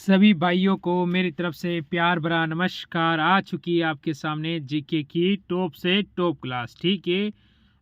सभी भाइयों को मेरी तरफ से प्यार भरा नमस्कार। आ चुकी है आपके सामने जीके की टॉप से टॉप क्लास। ठीक है,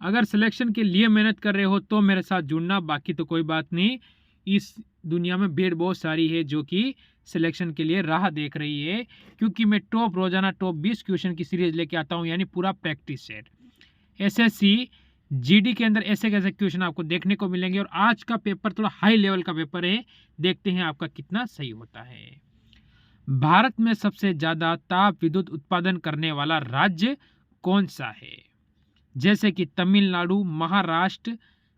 अगर सिलेक्शन के लिए मेहनत कर रहे हो तो मेरे साथ जुड़ना, बाकी तो कोई बात नहीं। इस दुनिया में भीड़ बहुत सारी है जो कि सिलेक्शन के लिए राह देख रही है, क्योंकि मैं रोजाना टॉप 20 क्वेश्चन की सीरीज लेके आता हूँ, यानी पूरा प्रैक्टिस सेट। एसएससी जीडी के अंदर ऐसे कैसे क्वेश्चन आपको देखने को मिलेंगे, और आज का पेपर थोड़ा हाई लेवल का पेपर है। देखते हैं आपका कितना सही होता है। भारत में सबसे ज्यादा ताप विद्युत उत्पादन करने वाला राज्य कौन सा है? जैसे कि तमिलनाडु, महाराष्ट्र,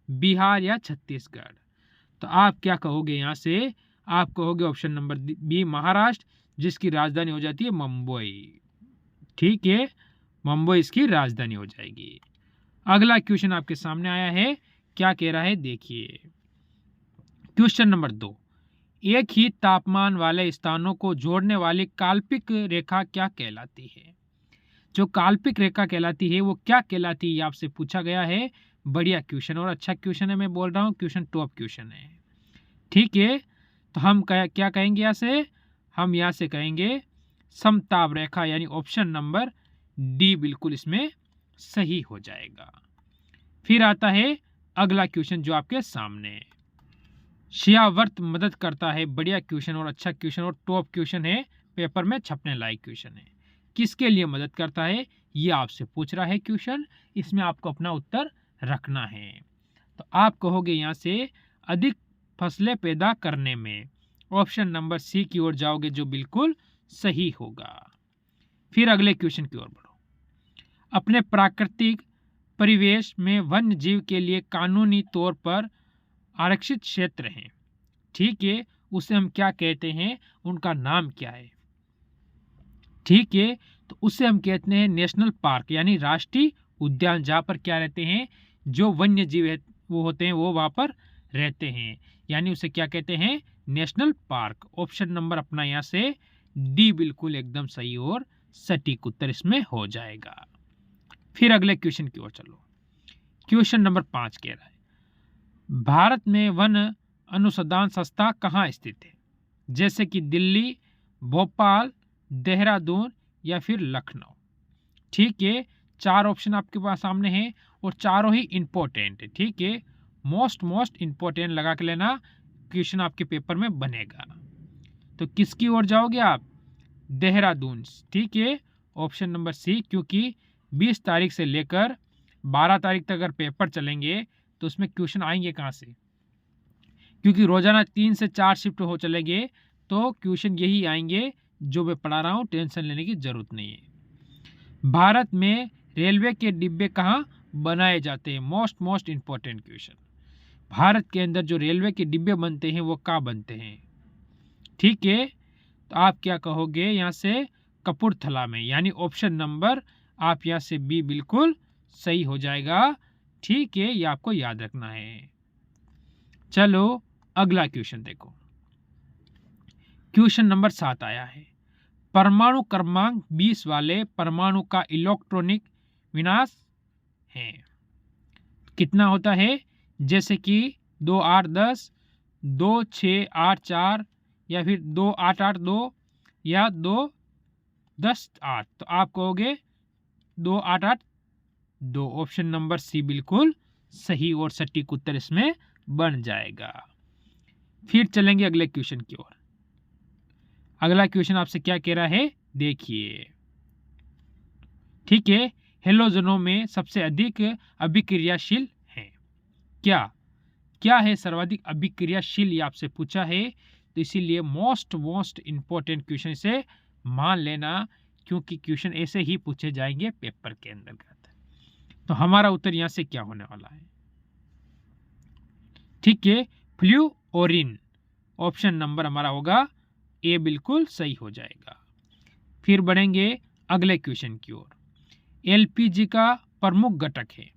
बिहार या छत्तीसगढ़। तो आप क्या कहोगे? यहाँ से आप कहोगे ऑप्शन नंबर बी महाराष्ट्र, जिसकी राजधानी हो जाती है मुंबई। ठीक है, मुंबई इसकी राजधानी हो जाएगी। अगला क्वेश्चन आपके सामने आया है, क्या कह रहा है देखिए। क्वेश्चन नंबर 2, एक ही तापमान वाले स्थानों को जोड़ने वाली काल्पनिक रेखा क्या कहलाती है? जो काल्पनिक रेखा कहलाती है वो क्या कहलाती है, ये आपसे पूछा गया है। बढ़िया क्वेश्चन और अच्छा क्वेश्चन है, मैं बोल रहा हूँ क्वेश्चन टॉप क्वेश्चन है। ठीक है, तो हम क्या कहेंगे यहाँ से? हम यहाँ से कहेंगे समताप रेखा, यानी ऑप्शन नंबर डी बिल्कुल इसमें सही हो जाएगा। फिर आता है अगला क्वेश्चन जो आपके सामने है। शियावर्त मदद करता है। बढ़िया क्वेश्चन और अच्छा क्वेश्चन और टॉप क्वेश्चन है, पेपर में छपने लायक क्वेश्चन है। किसके लिए मदद करता है ये आपसे पूछ रहा है क्वेश्चन, इसमें आपको अपना उत्तर रखना है। तो आप कहोगे यहाँ से अधिक फसलें पैदा करने में। ऑप्शन नंबर सी की ओर जाओगे जो बिल्कुल सही होगा। फिर अगले क्वेश्चन की ओर बढ़ो। अपने प्राकृतिक परिवेश में वन्य जीव के लिए कानूनी तौर पर आरक्षित क्षेत्र हैं। ठीक है, उसे हम क्या कहते हैं, उनका नाम क्या है? ठीक है, तो उसे हम कहते हैं नेशनल पार्क, यानी राष्ट्रीय उद्यान, जहाँ पर क्या रहते हैं, जो वन्य जीव है वो होते हैं वो वहाँ पर रहते हैं, यानी उसे क्या कहते हैं, नेशनल पार्क। ऑप्शन नंबर अपना यहाँ से डी बिल्कुल एकदम सही और सटीक उत्तर इसमें हो जाएगा। फिर अगले क्वेश्चन की ओर चलो। क्वेश्चन नंबर 5 कह रहा है, भारत में वन अनुसंधान संस्था कहाँ स्थित है? जैसे कि दिल्ली, भोपाल, देहरादून या फिर लखनऊ। ठीक है, 4 ऑप्शन आपके पास सामने हैं और चारों ही इंपॉर्टेंट है। ठीक है, मोस्ट इंपॉर्टेंट लगा के लेना, क्वेश्चन आपके पेपर में बनेगा। तो किसकी ओर जाओगे आप? देहरादून। ठीक है, ऑप्शन नंबर सी, क्योंकि 20 तारीख से लेकर 12 तारीख तक अगर पेपर चलेंगे तो उसमें क्वेश्चन आएंगे कहाँ से? क्योंकि रोजाना 3 से 4 शिफ्ट हो चलेंगे, तो क्वेश्चन यही आएंगे जो मैं पढ़ा रहा हूँ, टेंशन लेने की जरूरत नहीं है। भारत में रेलवे के डिब्बे कहाँ बनाए जाते हैं? Most important question. भारत के अंदर जो रेलवे के डिब्बे बनते हैं वो कहाँ बनते हैं? ठीक है, तो आप क्या कहोगे यहाँ से? कपूरथला में, यानी ऑप्शन नंबर आप यहाँ से बी बिल्कुल सही हो जाएगा। ठीक है, ये आपको याद रखना है। चलो अगला क्वेश्चन देखो। क्वेश्चन नंबर 7 आया है, परमाणु क्रमांक 20 वाले परमाणु का इलेक्ट्रॉनिक विन्यास है कितना होता है? जैसे कि 2 8 10, 2 6 8 4 या फिर 2 8 8 2 या 2 10 8। तो आप कहोगे 2 8 8 2। ऑप्शन नंबर सी बिल्कुल सही और सटीक उत्तर इसमें बन जाएगा। फिर चलेंगे अगले क्वेश्चन की ओर। अगला क्वेश्चन आपसे क्या कह रहा है देखिए। ठीक है, हेलोजनों में सबसे अधिक अभिक्रियाशील है क्या है सर्वाधिक अभिक्रियाशील, ये आपसे पूछा है। तो इसीलिए मोस्ट इंपॉर्टेंट क्वेश्चन से मान लेना, क्योंकि क्वेश्चन ऐसे ही पूछे जाएंगे पेपर के अंतर्गत। तो हमारा उत्तर यहां से क्या होने वाला है? ठीक है, फ्लूओरिन। ऑप्शन नंबर हमारा होगा ए बिल्कुल सही हो जाएगा। फिर बढ़ेंगे अगले क्वेश्चन की ओर। एलपीजी का प्रमुख घटक है।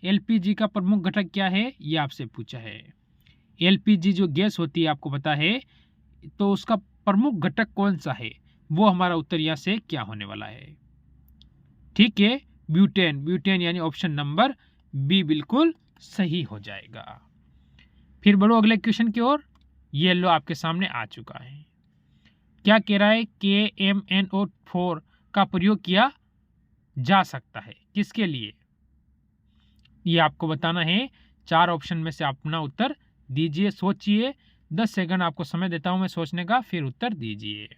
एलपीजी का प्रमुख घटक क्या है ये आपसे पूछा है। एलपीजी जो गैस होती है आपको पता है, तो उसका प्रमुख घटक कौन सा है? वो हमारा उत्तर यहाँ से क्या होने वाला है? ठीक है, ब्यूटेन यानी ऑप्शन नंबर बी बिल्कुल सही हो जाएगा। फिर बढ़ो अगले क्वेश्चन की ओर। ये लो आपके सामने आ चुका है। क्या कह रहा है, KMnO4 का प्रयोग किया जा सकता है, किसके लिए, ये आपको बताना है। 4 ऑप्शन में से अपना उत्तर दीजिए, सोचिए। 10 सेकंड आपको समय देता हूं मैं सोचने का, फिर उत्तर दीजिए।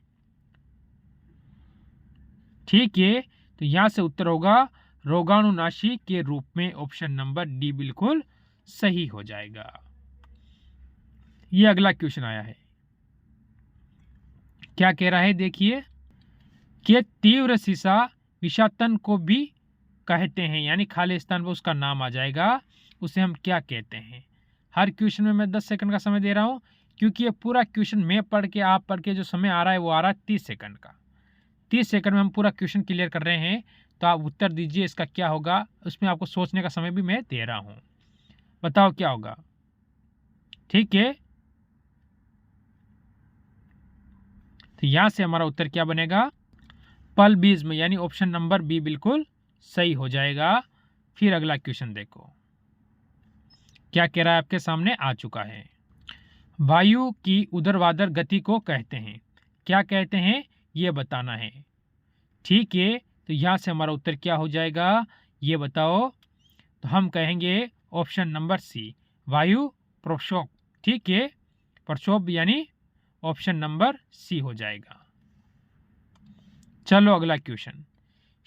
ठीक है, तो यहां से उत्तर होगा रोगाणुनाशी के रूप में। ऑप्शन नंबर डी बिल्कुल सही हो जाएगा। ये अगला क्वेश्चन आया है, क्या कह रहा है देखिए, कि तीव्र सीसा विषातन को भी कहते हैं, यानी खाली स्थान पर उसका नाम आ जाएगा, उसे हम क्या कहते हैं। हर क्वेश्चन में मैं 10 सेकंड का समय दे रहा हूं, क्योंकि ये पूरा क्वेश्चन मैं पढ़ के आप पढ़ के जो समय आ रहा है वो आ रहा है 30 सेकंड का। 30 सेकंड में हम पूरा क्वेश्चन क्लियर कर रहे हैं, तो आप उत्तर दीजिए इसका क्या होगा। उसमें आपको सोचने का समय भी मैं दे रहा हूं, बताओ क्या होगा। ठीक है, तो यहां से हमारा उत्तर क्या बनेगा, पल्बिज्म, यानी ऑप्शन नंबर बी बिल्कुल सही हो जाएगा। फिर अगला क्वेश्चन देखो, क्या कह रहा है, आपके सामने आ चुका है। वायु की ऊर्ध्वाधर गति को कहते हैं, क्या कहते हैं ये बताना है। ठीक है, तो यहां से हमारा उत्तर क्या हो जाएगा, ये बताओ। तो हम कहेंगे ऑप्शन नंबर सी, वायु प्रक्षोभ। ठीक है, प्रक्षोभ यानी ऑप्शन नंबर सी हो जाएगा। चलो अगला क्वेश्चन,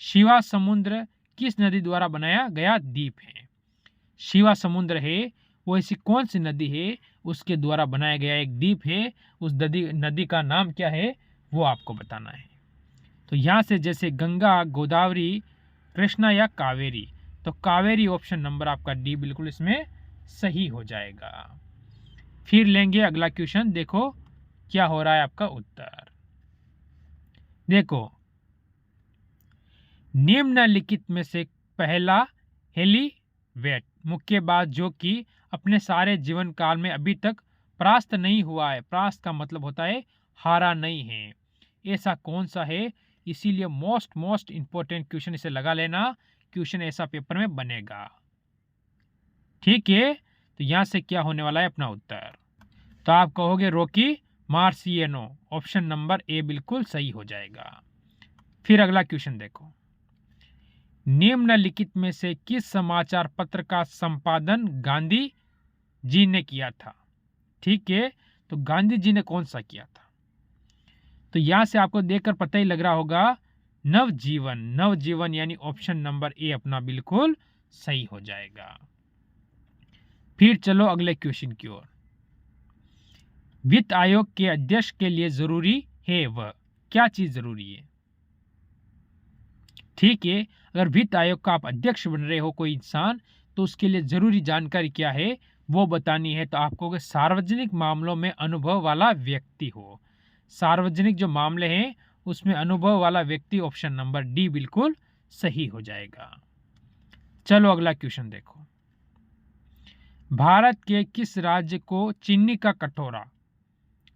शिवा समुद्र किस नदी द्वारा बनाया गया द्वीप है। शिवा समुद्र है वो ऐसी कौन सी नदी है उसके द्वारा बनाया गया एक द्वीप है, उस नदी का नाम क्या है वो आपको बताना है। तो यहां से जैसे गंगा, गोदावरी, कृष्णा या कावेरी, तो कावेरी ऑप्शन नंबर आपका डी बिल्कुल इसमें सही हो जाएगा। फिर लेंगे अगला क्वेश्चन, देखो क्या हो रहा है आपका उत्तर। देखो, निम्नलिखित में से पहला हेलीवेट मुक्केबाज जो कि अपने सारे जीवन काल में अभी तक परास्त नहीं हुआ है, परास्त का मतलब होता है हारा नहीं है, ऐसा कौन सा है। इसीलिए मोस्ट इंपॉर्टेंट क्वेश्चन इसे लगा लेना, क्वेश्चन ऐसा पेपर में बनेगा। ठीक है, तो यहां से क्या होने वाला है अपना उत्तर, तो आप कहोगे रॉकी मार्सियानो, ऑप्शन नंबर ए बिल्कुल सही हो जाएगा। फिर अगला क्वेश्चन देखो, निम्नलिखित में से किस समाचार पत्र का संपादन गांधी जी ने किया था। ठीक है, तो गांधी जी ने कौन सा किया था, तो यहां से आपको देखकर पता ही लग रहा होगा, नवजीवन। नवजीवन यानी ऑप्शन नंबर ए अपना बिल्कुल सही हो जाएगा। फिर चलो अगले क्वेश्चन की ओर, वित्त आयोग के अध्यक्ष के लिए जरूरी है वह क्या चीज जरूरी है। ठीक है, अगर वित्त आयोग का आप अध्यक्ष बन रहे हो कोई इंसान, तो उसके लिए जरूरी जानकारी क्या है वो बतानी है। तो आपको सार्वजनिक मामलों में अनुभव वाला व्यक्ति हो, सार्वजनिक जो मामले हैं उसमें अनुभव वाला व्यक्ति, ऑप्शन नंबर डी बिल्कुल सही हो जाएगा। चलो अगला क्वेश्चन देखो, भारत के किस राज्य को चीनी का कटोरा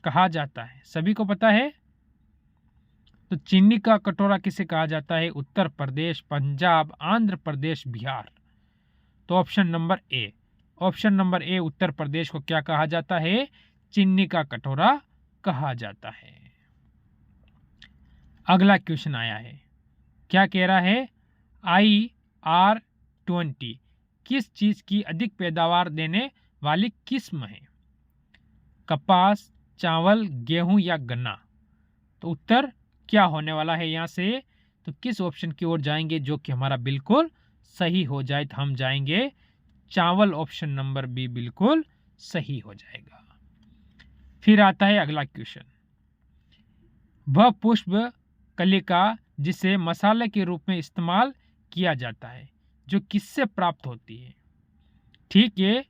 कहा जाता है, सभी को पता है। तो चीनी का कटोरा किसे कहा जाता है, उत्तर प्रदेश, पंजाब, आंध्र प्रदेश, बिहार। तो option number A, option number A Uttar Pradesh को क्या कहा जाता है, चीनी का कटोरा कहा जाता है। अगला क्वेश्चन आया है, क्या कह रहा है, IR20 किस चीज की अधिक पैदावार देने वाली किस्म है, कपास, चावल, गेहूं या गन्ना। तो उत्तर क्या होने वाला है यहां से, तो किस ऑप्शन की ओर जाएंगे जो कि हमारा बिल्कुल सही हो जाए, तो हम जाएंगे चावल, ऑप्शन नंबर बी बिल्कुल सही हो जाएगा। फिर आता है अगला क्वेश्चन, वह पुष्प कलिका जिसे मसाले के रूप में इस्तेमाल किया जाता है जो किससे प्राप्त होती है। ठीक है,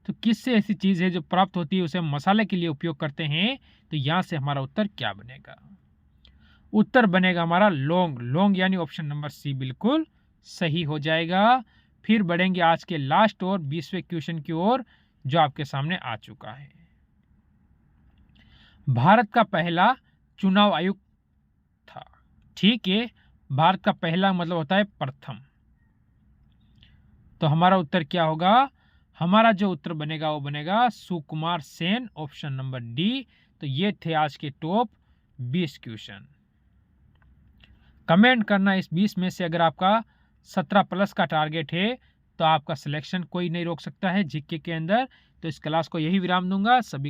तो किससे ऐसी चीज है जो प्राप्त होती है उसे हम मसाले के लिए उपयोग करते हैं। तो यहां से हमारा उत्तर क्या बनेगा, उत्तर बनेगा हमारा लौंग। लौंग यानी ऑप्शन नंबर सी बिल्कुल सही हो जाएगा। फिर बढ़ेंगे आज के लास्ट और 20वें क्वेश्चन की ओर जो आपके सामने आ चुका है, भारत का पहला चुनाव आयुक्त था। ठीक है, भारत का पहला मतलब होता है प्रथम। तो हमारा उत्तर क्या होगा, हमारा जो उत्तर बनेगा वो बनेगा Sukumar Sen, option number D. तो ये थे आज के टॉप 20 क्वेश्चन। कमेंट करना इस 20 में से अगर आपका 17 प्लस का टारगेट है तो आपका सिलेक्शन कोई नहीं रोक सकता है जीके के अंदर। तो इस क्लास को यही विराम दूंगा। सभी